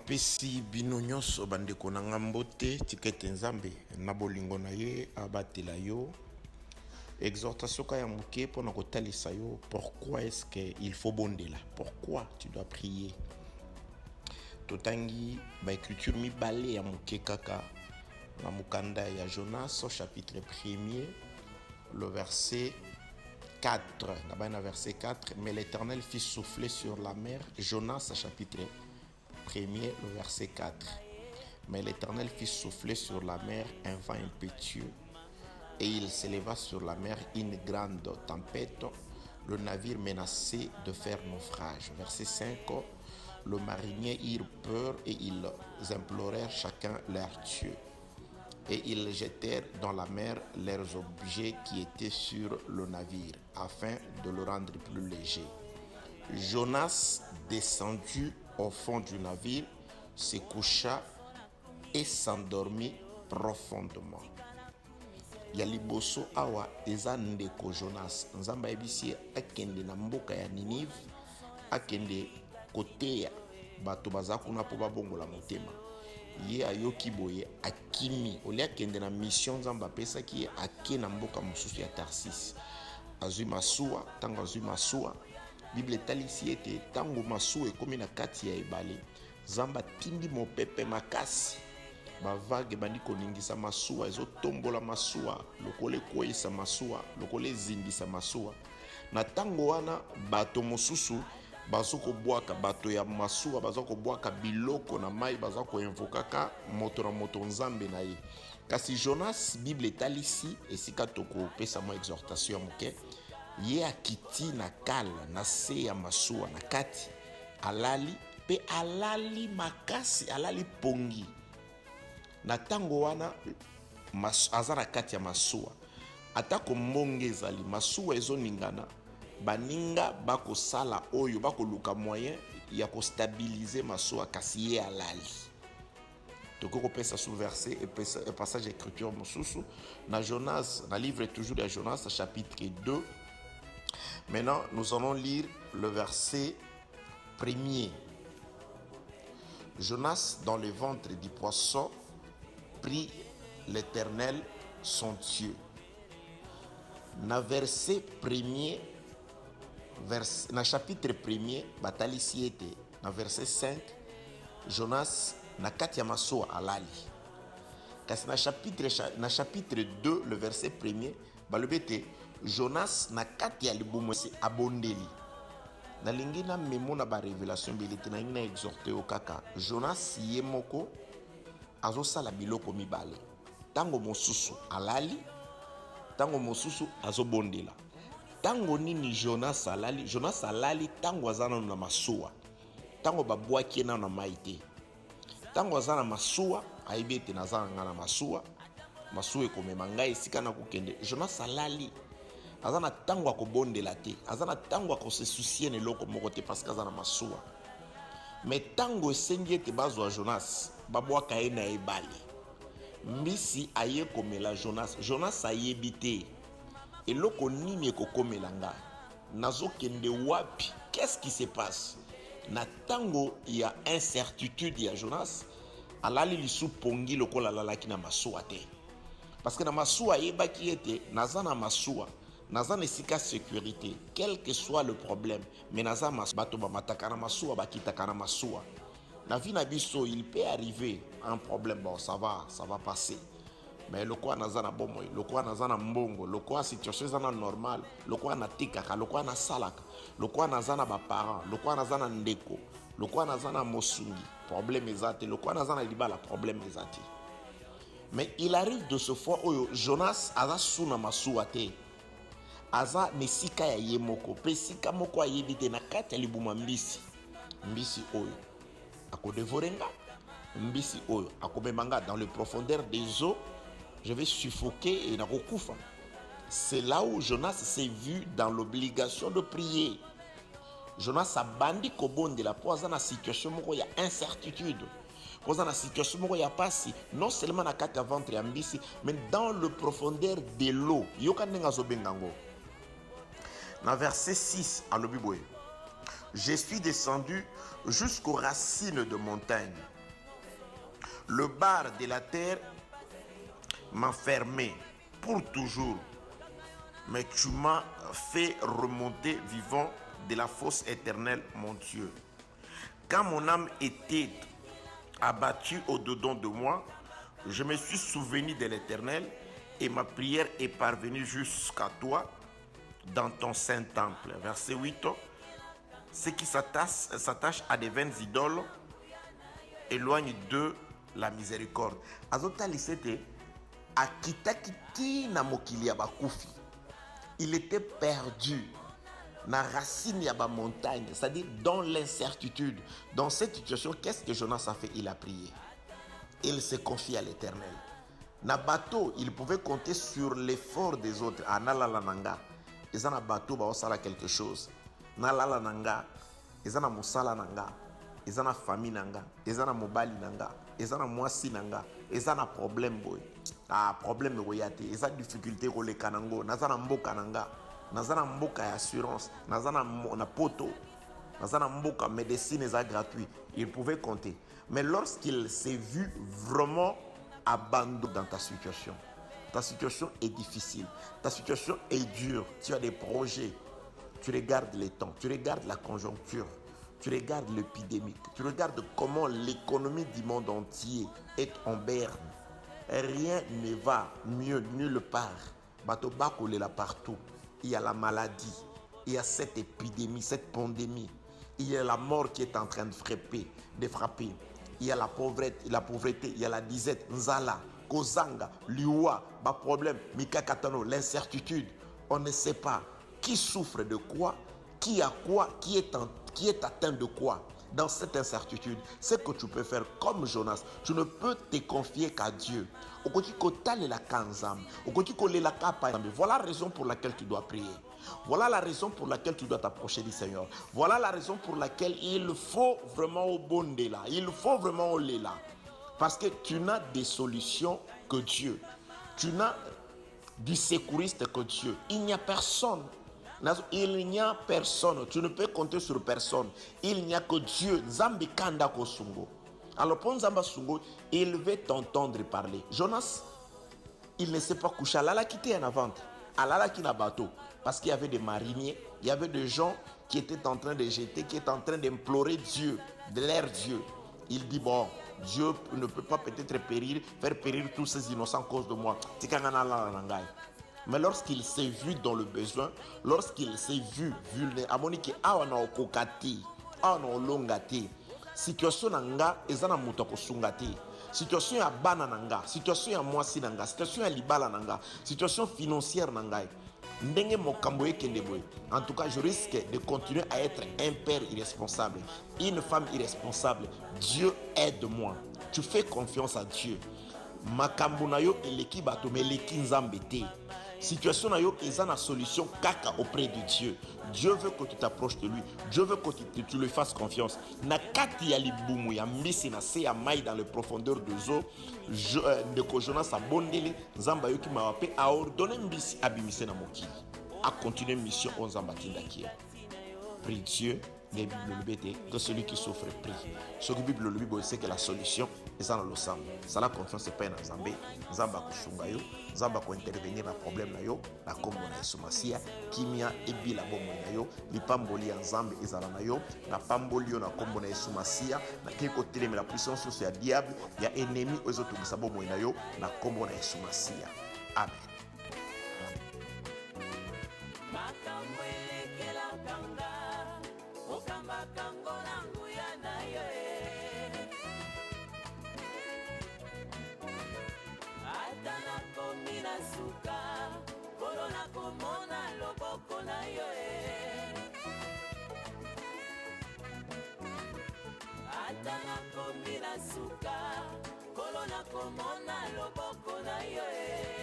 Napesi bino nyonso bandeko na ngambo te tikete nzambe na bolingo na ye abatela yo. Exhortation ka ya muke pona kotalisa yo pourquoi est-ce qu'il faut bondela, pourquoi tu dois prier. Totangi ba écriture mibale ya muke kaka na mukanda ya Jonas au chapitre 1er le verset 4. Na verset 4, mais l'Éternel fit souffler sur la mer. Jonas chapitre 1er, le verset 4. Mais l'Éternel fit souffler sur la mer un vent impétueux, et il s'éleva sur la mer une grande tempête. Le navire menaçait de faire naufrage. Verset 5. Le marinier eurent peur et ils implorèrent chacun leur Dieu. Et ils jetèrent dans la mer leurs objets qui étaient sur le navire, afin de le rendre plus léger. Jonas, descendu au fond du navire, se coucha et s'endormit profondément. Yaliboso awa eza ndeko Jonas. Nzamba ebisi akende na mboka ya Ninive, akende koteya bato baza kuna po babongola motema. Ye ayoki boye akimi oli akende na mission nzamba apesaki ye ake na mboka mosusu ya Tarsis. Azwi masuwa, tango azwi masuwa, Bible etalisi ete tango masuwa ekomi na kati ya ebale, Nzamba tindi mopepe makasi, bavage bandi koningisa masuwa, ezotombola masuwa, lokola ekweyisa masuwa, lokola ezindisa masuwa. Na tango wana bato mosusu bazoko bwaka, bato ya masuwa bazoko bwaka biloko na mai, bazoko invokaka moto na moto nzambe na ye. Kasi Jonas, Bible etalisi esika toko pesa mo exhortation moke, ye akiti na kala na se ya masuwa na kati, alali pe alali makasi, alali pongi. Na tango wana aza na kati ya masuwa, atako mbonge ezali masuwa ezoningana, baninga bako sala oyo bako luka moyen ya ko stabiliser masuwa, kasi ye alali. Toko pesa sous verset et passage d'écriture mosusu na Jonas, na livre toujours de Jonas chapitre 2. Maintenant, nous allons lire le verset 1er. Jonas, dans le ventre du poisson, prie l'Éternel son Dieu. Na verset 1er, na chapitre 1er, batali siete, na verset 5, Jonas na kati ya masuwa alali. Kasi na chapitre 2, le verset 1er, balobete Jonas na kati ya libumu se abondeli. Na lingi na memo na ba révélation bilité na ina exhorté o kaka. Jonas ye moko azo sala biloko mibale. Tango mosusu alali, tango mosusu azo bondela. Tango nini Jonas alali tango azana na masuwa. Tango babwaki na na maite. Tango azana masuwa, aibete nazana ngana masuwa. Masuwa ekomema ngai esika na kokende. Jonas alali. Azana tango akobondela te, azana tango akose soucier ne loko moko te parce que azana masuwa. Mais tango esengi ete bazwa Jonas, babwaka ye na ebale. Mbisi aye komela Jonas ayebi te. Eloko nini ekokomela nga? Nazokende wapi? Qu'est-ce qui se passe? Na tango ya incertitude ya Jonas, alali lisu pongi lokola lalaki na masuwa te. Parce que na masuwa yebaki ete nazana masuwa, nazana esika sécurité, quel que soit le problème, mais nazana bato ba mataka na masuwa bakitaka na masuwa. Na vie na biso, il peut arriver un problème, bon ça va passer. Mais le quoi nazana bomo, le quoi nazana mbongo, le quoi situation zana normal, le quoi na tikaka, le quoi na salaka, le quoi nazana ba parents, le quoi nazana ndeko, le quoi nazana mosungi, problème ezate, le quoi nazana libala problème ezate. Mais il arrive de ce fois où Jonas aza suna masuwa te. Aza nesika ya yemoko, pesika moko ayebite na kati ya libuma mbisi. Mbisi oyo akodevorenga, mbisi oyo akomemanga dans le profondeur des eaux. Je vais suffoquer et nakokufa. C'est là où Jonas s'est vu dans l'obligation de prier. Jonas a bandi kobonde la poza na situation moko ya incertitude. Poza na situation moko ya pasi, non seulement na kati ya ventre ya mbisi, mais dans le profondeur de l'eau. Yoka ndenga zo bengango. Na verset 6 à l'obiboye. Je suis descendu jusqu'aux racines de montagne. Le bar de la terre m'a fermé pour toujours, mais tu m'as fait remonter vivant de la fosse éternelle, mon Dieu. Quand mon âme était abattue au-dedans de moi, je me suis souvenu de l'Éternel et ma prière est parvenue jusqu'à toi dans ton saint temple. Verset 8. Ceux qui s'attachent à des vaines idoles éloignent de la miséricorde. Azotalisete akitakiti na mokili ya bakufi. Il était perdu na racine ya ba montagne, c'est-à-dire dans l'incertitude. Dans cette situation, qu'est-ce que Jonas a fait? Il a prié. Il s'est confié à l'Éternel. Na bateau, il pouvait compter sur l'effort des autres. Analala nanga, ils ont un bateau, ba osala quelque chose. Nalala nanga, ils ont un mosala nanga, ils ont une famille nanga, ils ont un mobile nanga, ils ont un moisi nanga, ils ont un problème boy. Ah problème boyate, ils ont difficulté ko le kanango, nazana mboka nanga, nazana mboka ya assurance, nazana na poto, nazana mboka médecine est gratuit. Il pouvait compter. Mais lorsqu'il s'est vu vraiment abandonné dans ta situation est difficile, ta situation est dure, tu as des projets, tu regardes les temps, tu regardes la conjoncture, tu regardes l'épidémie, tu regardes comment l'économie du monde entier est en berne. Rien ne va mieux nulle part. Bato bakole là partout. Il y a la maladie, il y a cette épidémie, cette pandémie. Il y a la mort qui est en train de frapper. Il y a la pauvreté, il y a la disette, nzala, kozanga, liwa, bas problème, mikakatano, l'incertitude. On ne sait pas qui souffre de quoi, qui a quoi, qui est atteint de quoi. Dans cette incertitude, ce que tu peux faire comme Jonas, tu ne peux te confier qu'à Dieu. Voilà la raison pour laquelle tu dois prier. Voilà la raison pour laquelle tu dois t'approcher du Seigneur. Voilà la raison pour laquelle il faut vraiment au bon là. Il faut vraiment au là. Parce que tu n'as des solutions que Dieu. Tu n'as du secouriste que Dieu. Il n'y a personne. Il n'y a personne. Tu ne peux compter sur personne. Il n'y a que Dieu. Nzambi kanda kosungo. Alors pour Nzamba sungo, il veut t'entendre parler. Jonas, il ne s'est pas couché. Allah l'a quitté en avant. Allah l'a quitté en bateau. Parce qu'il y avait des mariniers, il y avait des gens qui étaient en train de jeter, qui étaient en train d'implorer Dieu, de leur Dieu. Il dit, bon, Dieu ne peut pas peut-être faire périr tous ces innocents à cause de moi. Mais lorsqu'il s'est vu dans le besoin, lorsqu'il s'est vu vulnérable, situation nanga ezana muto kosungati, situation ya bana nanga, situation ya mwasi nanga, situation ya libala nanga, situation financière nanga. Ndenge mokambo ekende boy. En tout cas, je risque de continuer à être un père irresponsable, une femme irresponsable. Dieu aide-moi. Tu fais confiance à Dieu. Makambo na yo eleki bato mais eleki nzambe te. Situation na yo ezana solution kaka auprès de Dieu. Dieu veut que tu t'approches de lui. Dieu veut que tu lui fasses confiance. Na kati ya libumu ya mbisi na se ya mai dans les profondeurs des eaux. Ndeko Jonas a bondeli nzamba yo ki mawape a ordonné mbisi abimise na mokili. A continuer mission on nzamba tindaki. Prie Dieu. Les Bibles le bêtent que celui qui souffre prie. Ce que la Bible le Bible c'est que la solution est dans le sang. Ça la confiance c'est pas dans Zambé. Zamba kusungayo, Zamba ko intervenir na problème na yo, na kombo na Yesu Masia, kimia ebila bomo na yo, ni pamboli ya Nzambe ezala na yo, na pamboli yo na kombo na Yesu Masia, na kiko teleme la puissance sur ya diable, ya ennemi ozo tungisa bomo na yo, na kombo na Yesu Masia. Amen. Atana kombina suka, kolona komona loboko na yo.